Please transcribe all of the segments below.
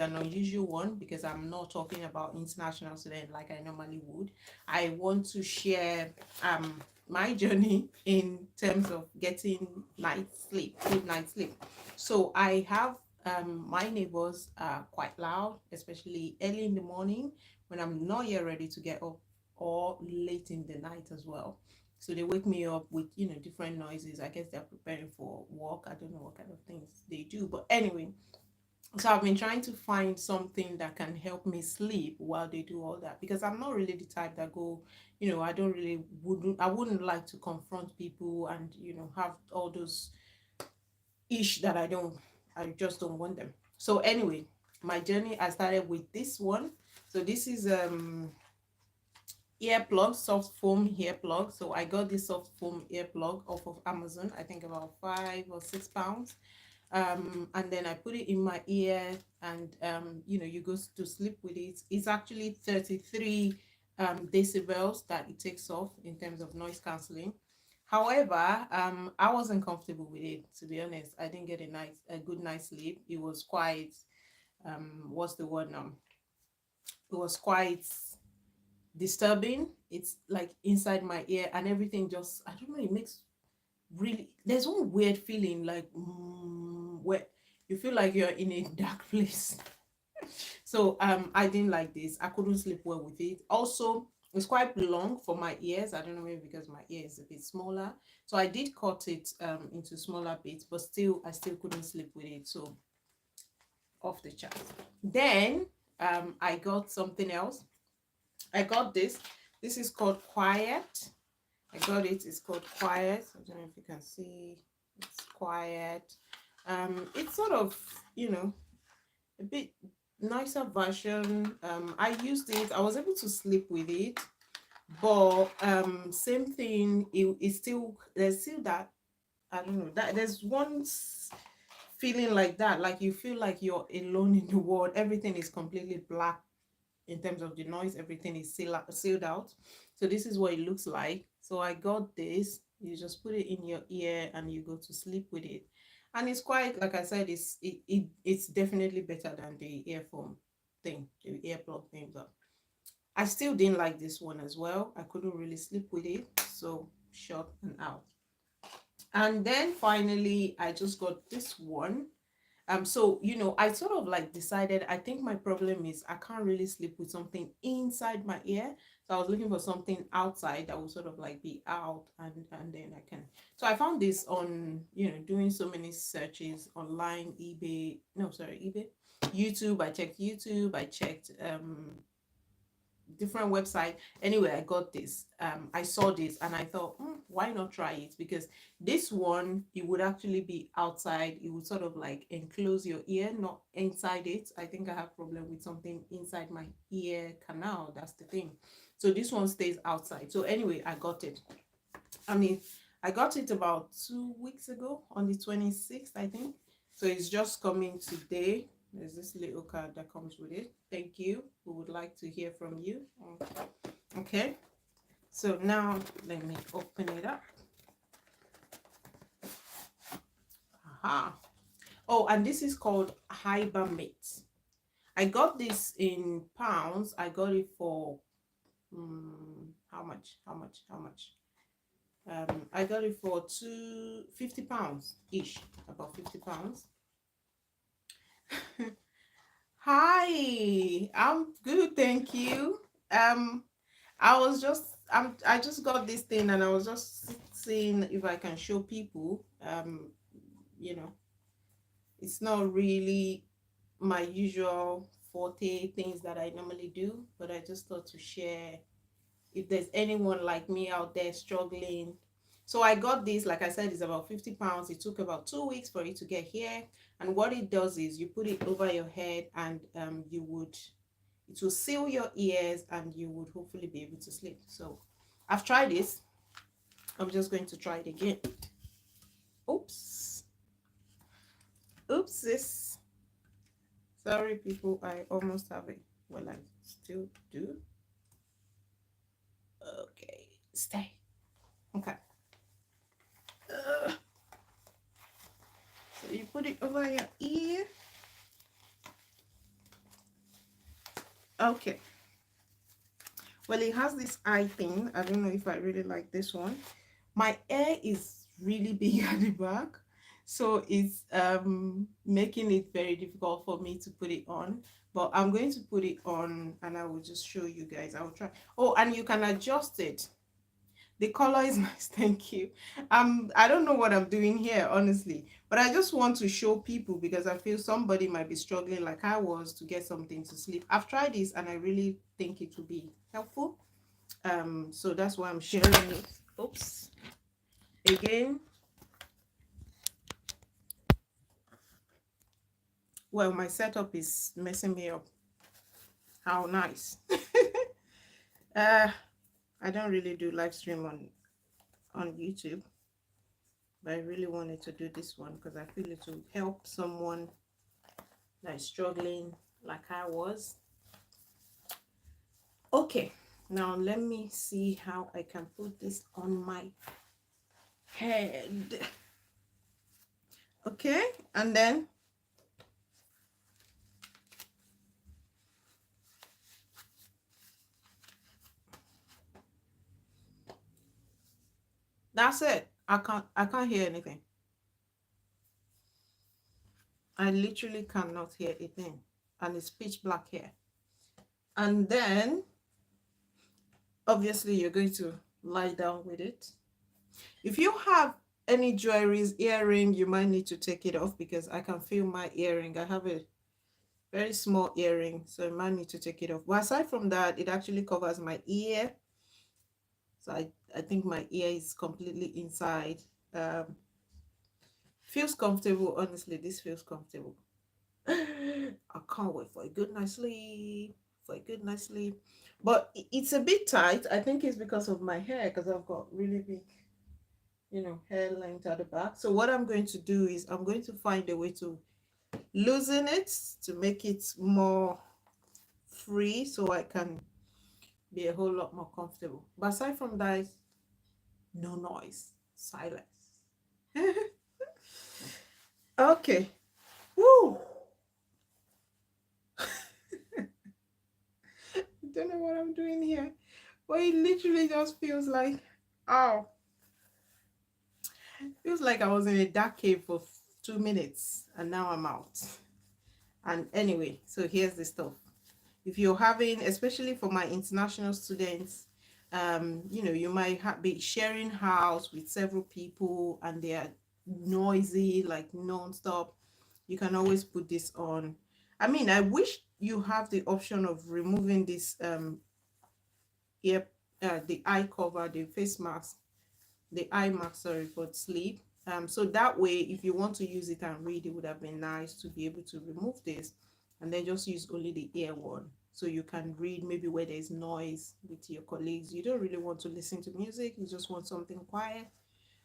an unusual one because I'm not talking about international student like I normally would. I want to share my journey in terms of getting night sleep, good night sleep. So I have my neighbors are quite loud, especially early in the morning when I'm not yet ready to get up, or late in the night as well. So they wake me up with, different noises. I guess they're preparing for work. I don't know what kind of things they do, but anyway, so I've been trying to find something that can help me sleep while they do all that, because I'm not really the type that go, I don't really wouldn't like to confront people and have all those ish that I just don't want them. So anyway, my journey, I started with this one. So this is earplug, soft foam earplug. So I got this soft foam earplug off of Amazon, I think about £5 or £6. And then I put it in my ear, and you go to sleep with it. It's actually 33 decibels that it takes off in terms of noise cancelling. However, I wasn't comfortable with it, to be honest. I didn't get a good night's sleep. It was quite what's the word now? It was quite disturbing. It's like inside my ear, and everything just, I don't know, it makes really, there's one weird feeling like where you feel like you're in a dark place. So I didn't like this. I couldn't sleep well with it. Also, it's quite long for my ears. I don't know, maybe because my ear is a bit smaller. So I did cut it into smaller bits, but still I still couldn't sleep with it. So off the chart. Then I got something else. I got this. This is called Quiet. I got it. It's called Quiet. I don't know if you can see. It's Quiet. It's sort of, a bit nicer version. I used it. I was able to sleep with it, but same thing. It's still, there's still that, I don't know, that there's one feeling like that. Like you feel like you're alone in the world. Everything is completely black in terms of the noise. Everything is sealed out. So this is what it looks like. So I got this. You just put it in your ear and you go to sleep with it, and it's quite, like I said, it's definitely better than the earphone thing, the earplug thing. But I still didn't like this one as well. I couldn't really sleep with it, so short and out. And then finally I just got this one. So I sort of like decided, I think my problem is I can't really sleep with something inside my ear. So I was looking for something outside that would sort of like be out, and then I can. So I found this on, doing so many searches online, eBay, no, sorry, eBay, YouTube. I checked YouTube, I checked different website. Anyway, I got this. I saw this and I thought, why not try it? Because this one, it would actually be outside. It would sort of like enclose your ear, not inside it. I think I have problem with something inside my ear canal. That's the thing. So this one stays outside. So anyway, I got it. I mean, I got it about 2 weeks ago on the 26th, I think. So it's just coming today. There's this little card that comes with it. Thank you. We would like to hear from you. Okay. So now let me open it up. Aha. Oh, and this is called Hibermate. I got this in pounds. I got it for how much? I got it for £50 ish, about £50. Hi, I'm good, thank you. I just got this thing and I was just seeing if I can show people. You know, it's not really my usual forte things that I normally do, but I just thought to share if there's anyone like me out there struggling. So I got this, like I said, it's about £50. It took about 2 weeks for it to get here. And what it does is you put it over your head, and it will seal your ears and you would hopefully be able to sleep. So I've tried this. I'm just going to try it again. Oops. Oopsies. Sorry, people. I almost have it. Well, I still do. Okay. Stay. Okay. So you put it over your ear. Okay. Well, it has this eye thing. I don't know if I really like this one. My hair is really big at the back, so it's making it very difficult for me to put it on. But I'm going to put it on and I will just show you guys. I will try. Oh, and you can adjust it. The color is nice, thank you. I don't know what I'm doing here, honestly, but I just want to show people because I feel somebody might be struggling like I was to get something to sleep. I've tried this and I really think it will be helpful. So that's why I'm sharing it. Oops. Again. Well, my setup is messing me up. How nice. I don't really do live stream on YouTube, but I really wanted to do this one because I feel it will help someone that is struggling like I was. Okay, now let me see how I can put this on my head. Okay, and then that's it. I can't hear anything. I literally cannot hear a thing, and it's pitch black here. And then obviously you're going to lie down with it. If you have any jewelries, earring, you might need to take it off because I can feel my earring. I have a very small earring, so I might need to take it off. But aside from that, it actually covers my ear. So I think my ear is completely inside. Feels comfortable, honestly. This feels comfortable. I can't wait for a good night's sleep. For a good night's sleep. But it's a bit tight. I think it's because of my hair, because I've got really big, hair length at the back. So what I'm going to do is I'm going to find a way to loosen it to make it more free so I can be a whole lot more comfortable. But aside from that, no noise, silence. Okay. Woo. I don't know what I'm doing here, but it literally just feels like, oh, feels like I was in a dark cave for 2 minutes and now I'm out. And anyway, so here's the stuff. If you're having, especially for my international students, you might be sharing house with several people and they are noisy like non-stop. You can always put this on. I mean, I wish you have the option of removing this ear the eye cover, the face mask, the eye mask, sorry, for sleep. So that way if you want to use it and read, it would have been nice to be able to remove this and then just use only the ear one, so you can read maybe where there's noise with your colleagues. You don't really want to listen to music, you just want something quiet.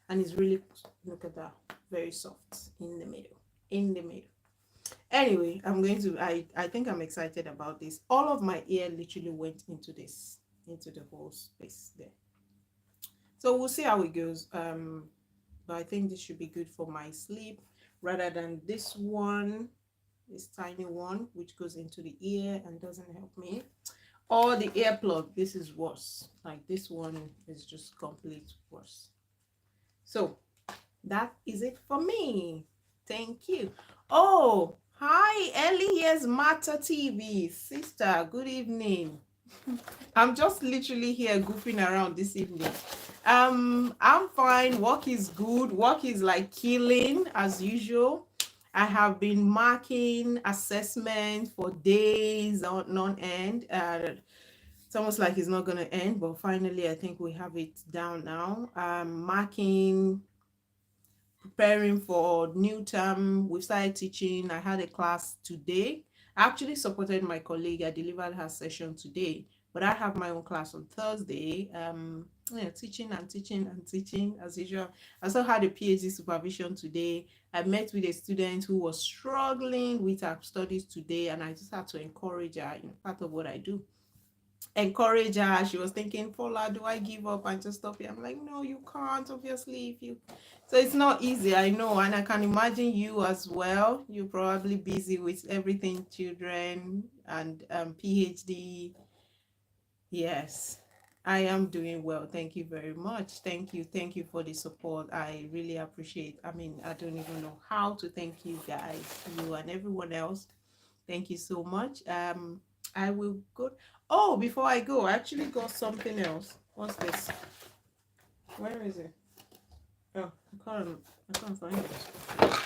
And it's really, look at that, very soft in the middle. Anyway, I think I'm excited about this. All of my ear literally went into this, into the whole space there. So we'll see how it goes. But I think this should be good for my sleep rather than this one, this tiny one, which goes into the ear and doesn't help me. Or the earplug, this is worse. Like this one is just complete worse. So that is it for me. Thank you. Oh, hi, Ellie. Here's Mata TV. Sister, good evening. I'm just literally here goofing around this evening. I'm fine. Work is good. Work is like killing as usual. I have been marking assessment for days on end. It's almost like it's not going to end, but finally I think we have it down now. Marking, preparing for new term. We started teaching. I had a class today. I actually supported my colleague. I delivered her session today, but I have my own class on Thursday. Teaching and teaching and teaching as usual. I also had a PhD supervision today. I met with a student who was struggling with her studies today, and I just had to encourage her, part of what I do. encourage her. She was thinking, Paula, do I give up and just stop here? I'm like, no, you can't, obviously. If you So it's not easy, I know, and I can imagine you as well. You're probably busy with everything, children and PhD. Yes, I am doing well. Thank you very much. Thank you for the support. I really appreciate. I mean, I don't even know how to thank you guys, you and everyone else. Thank you so much. I will go. Oh, before I go, I actually got something else. What's this? Where is it? Oh, I can't find it.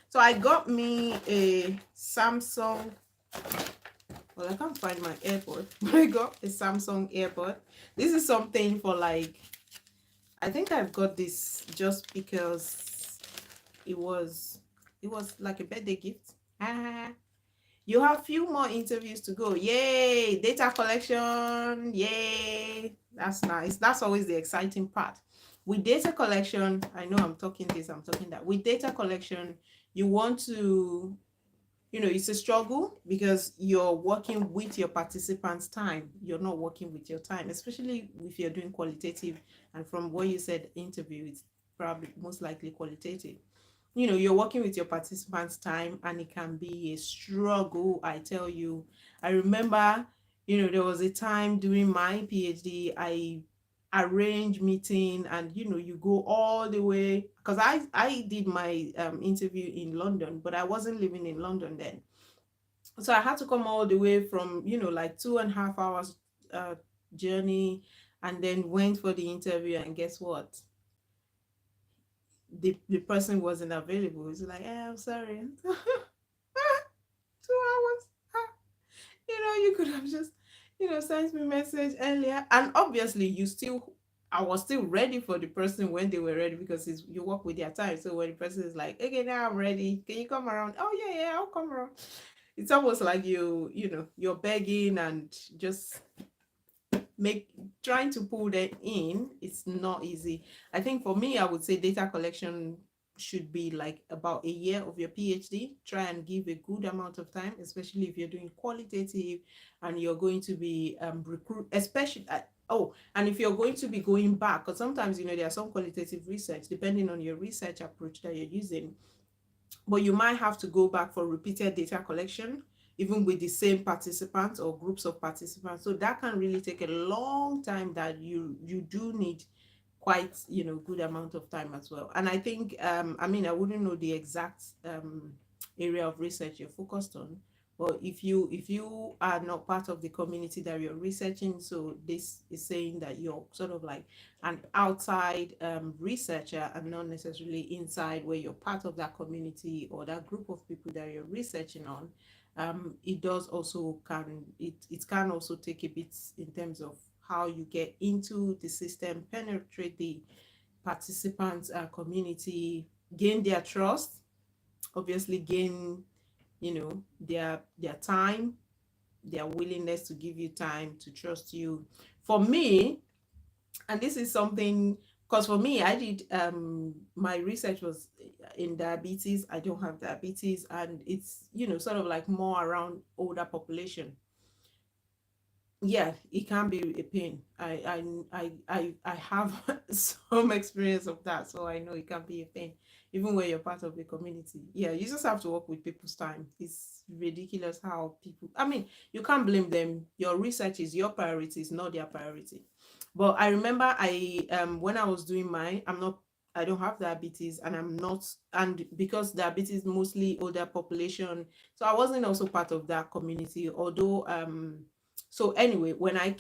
So I got me a Samsung. Well, I can't find my AirPod, but I got a Samsung AirPod. This is something for like, I think I've got this just because it was like a birthday gift. Ah, you have few more interviews to go. Yay! Data collection. Yay! That's nice. That's always the exciting part. With data collection, I know I'm talking this, I'm talking that. With data collection, you want to, it's a struggle because you're working with your participants' time. You're not working with your time, especially if you're doing qualitative. And from what you said, interview, it's probably most likely qualitative. You're working with your participants' time, and it can be a struggle, I tell you. I remember, there was a time during my PhD, I arranged meeting, and you go all the way, because I did my interview in London, but I wasn't living in London then. So I had to come all the way from, like 2.5 hours journey, and then went for the interview, and guess what? The person wasn't available. It's like, I'm sorry. 2 hours. You could have just, sent me a message earlier. And obviously I was still ready for the person when they were ready, because you work with their time. So when the person is like, okay, now I'm ready. Can you come around? Oh yeah, I'll come around. It's almost like you're begging and just trying to pull them in. It's not easy. I think for me, I would say data collection should be like about a year of your PhD. Try and give a good amount of time, especially if you're doing qualitative and you're going to be recruit, especially and if you're going to be going back, because sometimes there are some qualitative research depending on your research approach that you're using, but you might have to go back for repeated data collection, even with the same participants or groups of participants. So that can really take a long time, that you do need quite good amount of time as well. And I think I wouldn't know the exact area of research you're focused on, but if you are not part of the community that you're researching, so this is saying that you're sort of like an outside researcher and not necessarily inside, where you're part of that community or that group of people that you're researching on. It does also it can also take a bit in terms of how you get into the system, penetrate the participants community, gain their trust, obviously gain their time, their willingness to give you time, to trust you. For me, and this is something, because for me, I did my research was in diabetes. I don't have diabetes, and it's sort of like more around older population. Yeah, it can be a pain. I have some experience of that, so I know it can be a pain, even when you're part of the community. Yeah, you just have to work with people's time. It's ridiculous how people, I mean, you can't blame them. Your research is your priority, is not their priority. But I remember when I was doing mine, I don't have diabetes, and I'm not, and because diabetes mostly older population, so I wasn't also part of that community, although so anyway, when I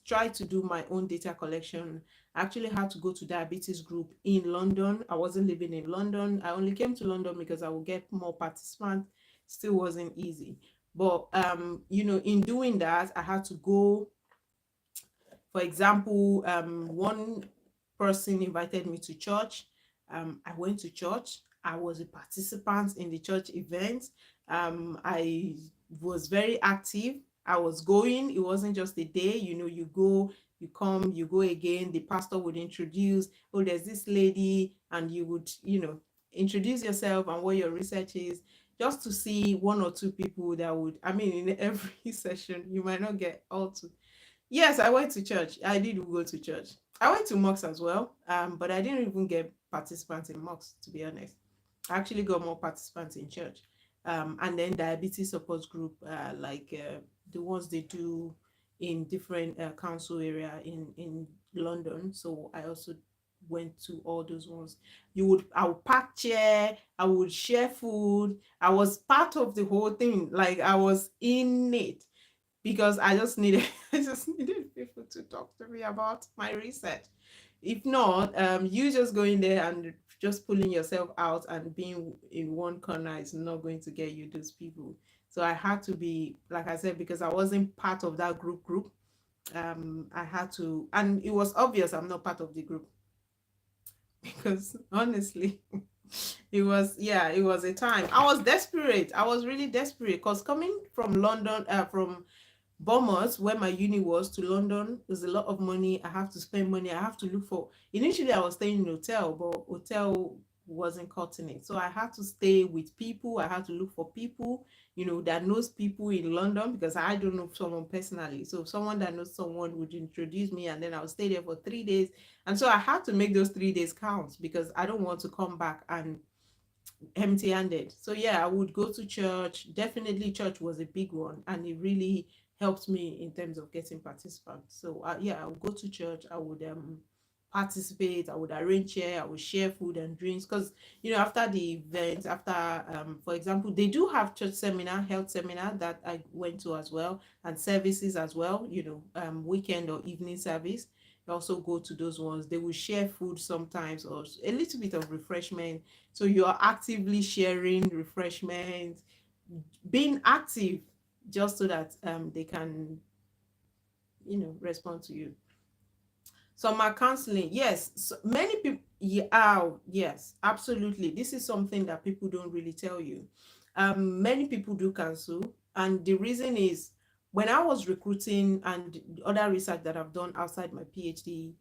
tried to do my own data collection, I actually had to go to diabetes group in London. I wasn't living in London. I only came to London because I would get more participants. Still wasn't easy. But in doing that, I had to go. For example, one person invited me to church. I went to church. I was a participant in the church event. I was very active. I was going. It wasn't just a day. You go, you come, you go again. The pastor would introduce, oh, there's this lady, and you would, introduce yourself and what your research is. just to see one or two people that would, I mean, in every session, you might not get all to. Yes, I went to church. I did go to church. I went to mocks as well, but I didn't even get participants in mocks, to be honest. I actually got more participants in church. And then diabetes support group, the ones they do in different council area in London. So I also went to all those ones. I would pack chair, I would share food. I was part of the whole thing. Like I was in it because I just needed I just needed people to talk to me about my research. If not, you just going there and just pulling yourself out and being in one corner is not going to get you those people. So I had to be, like I said, because I wasn't part of that group. I had to, and it was obvious I'm not part of the group because honestly, it was a time I was desperate. I was really desperate because coming from London, from Bournemouth, where my uni was, to London, there's a lot of money. I have to spend money. I have to look for. Initially, I was staying in a hotel, but hotel wasn't cutting it. So I had to stay with people. I had to look for people, that knows people in London because I don't know someone personally. So someone that knows someone would introduce me, and then I'll stay there for 3 days. And so I had to make those 3 days count because I don't want to come back and empty-handed. So yeah, I would go to church. Definitely church was a big one, and it really helped me in terms of getting participants. So yeah, I would go to church. I would participate. I would arrange chair. I would share food and drinks because after the event, after for example, they do have church seminar, health seminar that I went to as well, and services as well, weekend or evening service. I also go to those ones. They will share food sometimes or a little bit of refreshment. So you are actively sharing refreshment, being active, just so that they can, respond to you. So my counseling, yes, so many people, yeah, oh, yes, absolutely. This is something that people don't really tell you. Many people do cancel, and the reason is when I was recruiting and other research that I've done outside my PhD,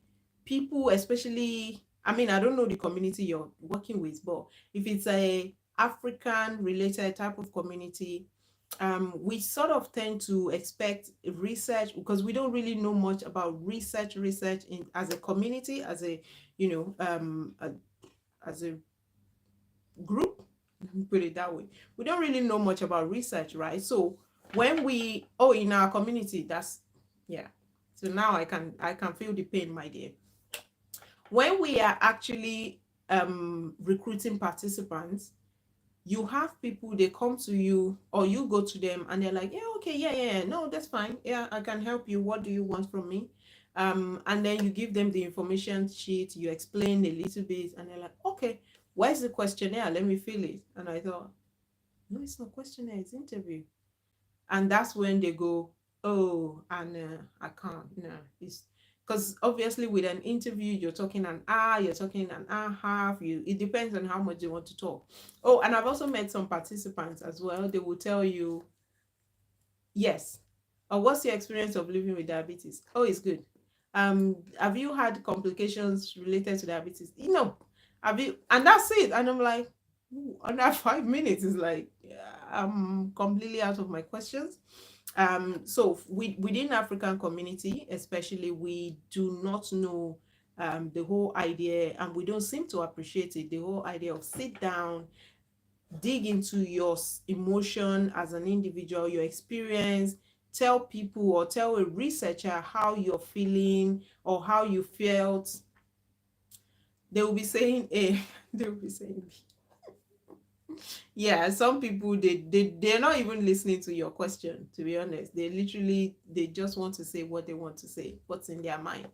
people, especially, I mean, I don't know the community you're working with, but if it's a African related type of community, we sort of tend to expect research because we don't really know much about research in as a community, as a as a group. Let me put it that way. We don't really know much about research, right? So when we in our community, that's yeah. So now I can feel the pain, my dear. When we are actually recruiting participants, you have people, they come to you or you go to them and they're like, yeah, okay, yeah, no, that's fine, yeah, I can help you, what do you want from me? And then you give them the information sheet, you explain a little bit, and they're like, okay, where's the questionnaire, let me fill it. And I thought, no, it's not questionnaire, it's interview. And that's when they go, oh, and I can't, no, it's because obviously with an interview you're talking an hour, you're talking an hour and a half, it depends on how much you want to talk. Oh, and I've also met some participants as well. They will tell you, yes, what's your experience of living with diabetes? Oh, it's good. Have you had complications related to diabetes? Have you, and that's it. And I'm like, under 5 minutes is like, yeah, I'm completely out of my questions. So within African community especially, we do not know the whole idea, and we don't seem to appreciate it, the whole idea of sit down, dig into your emotion as an individual, your experience, tell people or tell a researcher how you're feeling or how you felt. They will be saying A, they will be saying B. Yeah, some people, they're not even listening to your question, to be honest. They just want to say what they want to say, what's in their mind.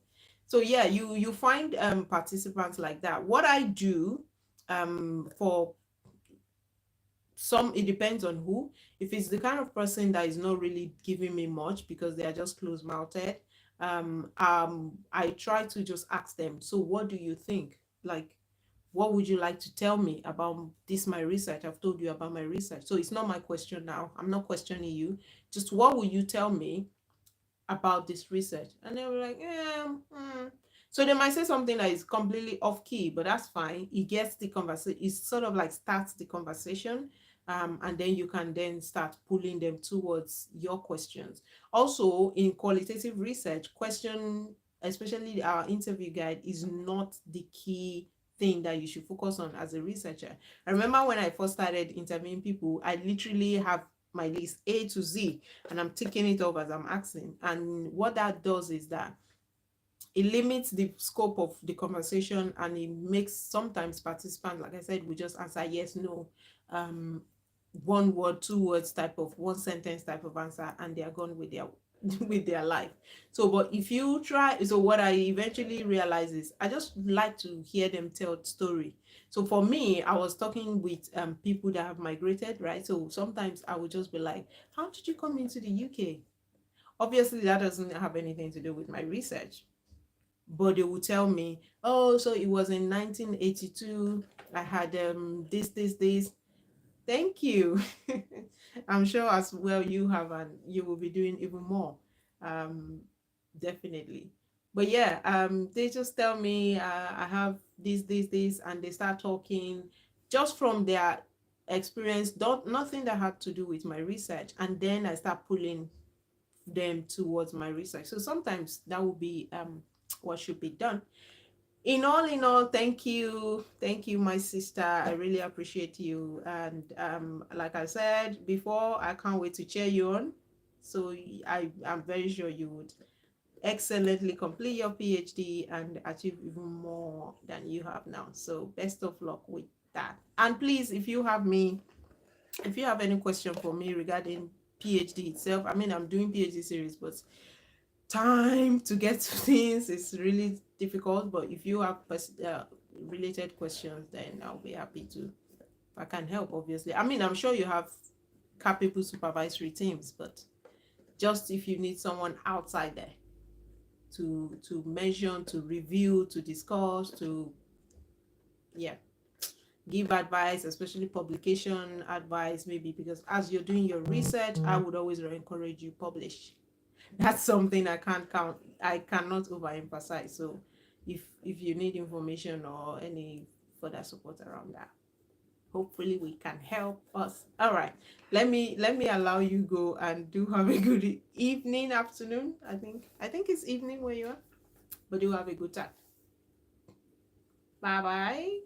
So yeah, you find participants like that. What I do for some, it depends on who. If it's the kind of person that is not really giving me much because they are just close-mouthed, I try to just ask them, so what do you think? Like, what would you like to tell me about this, my research? I've told you about my research, so it's not my question now, I'm not questioning you. Just what will you tell me about this research? And they were like, yeah, so they might say something that is completely off key, but that's fine. It gets the conversation, it sort of like starts the conversation. And then you can then start pulling them towards your questions. Also, in qualitative research, question, especially our interview guide, is not the key thing that you should focus on as a researcher. I remember when I first started interviewing people, I literally have my list A to Z, and I'm ticking it off as I'm asking. And what that does is that it limits the scope of the conversation, and it makes sometimes participants, like I said, we just answer yes, no, um one word, two words type of, one sentence type of answer, and they are gone with their with their life. So but if you try, so what I eventually realize is I just like to hear them tell story. So for me, I was talking with people that have migrated, right? So sometimes I would just be like, how did you come into the UK? Obviously that doesn't have anything to do with my research, but they will tell me, oh, so it was in 1982, I had this. Thank you. I'm sure as well you have, and you will be doing even more, um definitely. But yeah, they just tell me, I have this, and they start talking just from their experience, don't nothing that had to do with my research, and then I start pulling them towards my research. So sometimes that will be what should be done. In all, thank you, my sister. I really appreciate you. And like I said before, I can't wait to cheer you on. So I'm very sure you would excellently complete your PhD and achieve even more than you have now. So best of luck with that. And please, if you have any question for me regarding PhD itself, I mean, I'm doing PhD series, but time to get to things is really difficult. But if you have related questions, then I'll be happy to, if I can help, obviously. I mean, I'm sure you have capable supervisory teams, but just if you need someone outside there to mention, to review, to discuss, to, yeah, give advice, especially publication advice, maybe, because as you're doing your research, I would always encourage you publish. That's something I can't count, I cannot overemphasize. So if you need information or any further support around that, hopefully we can help us. All right, let me allow you go, and do have a good evening, afternoon. I think it's evening where you are, but do have a good time. Bye bye.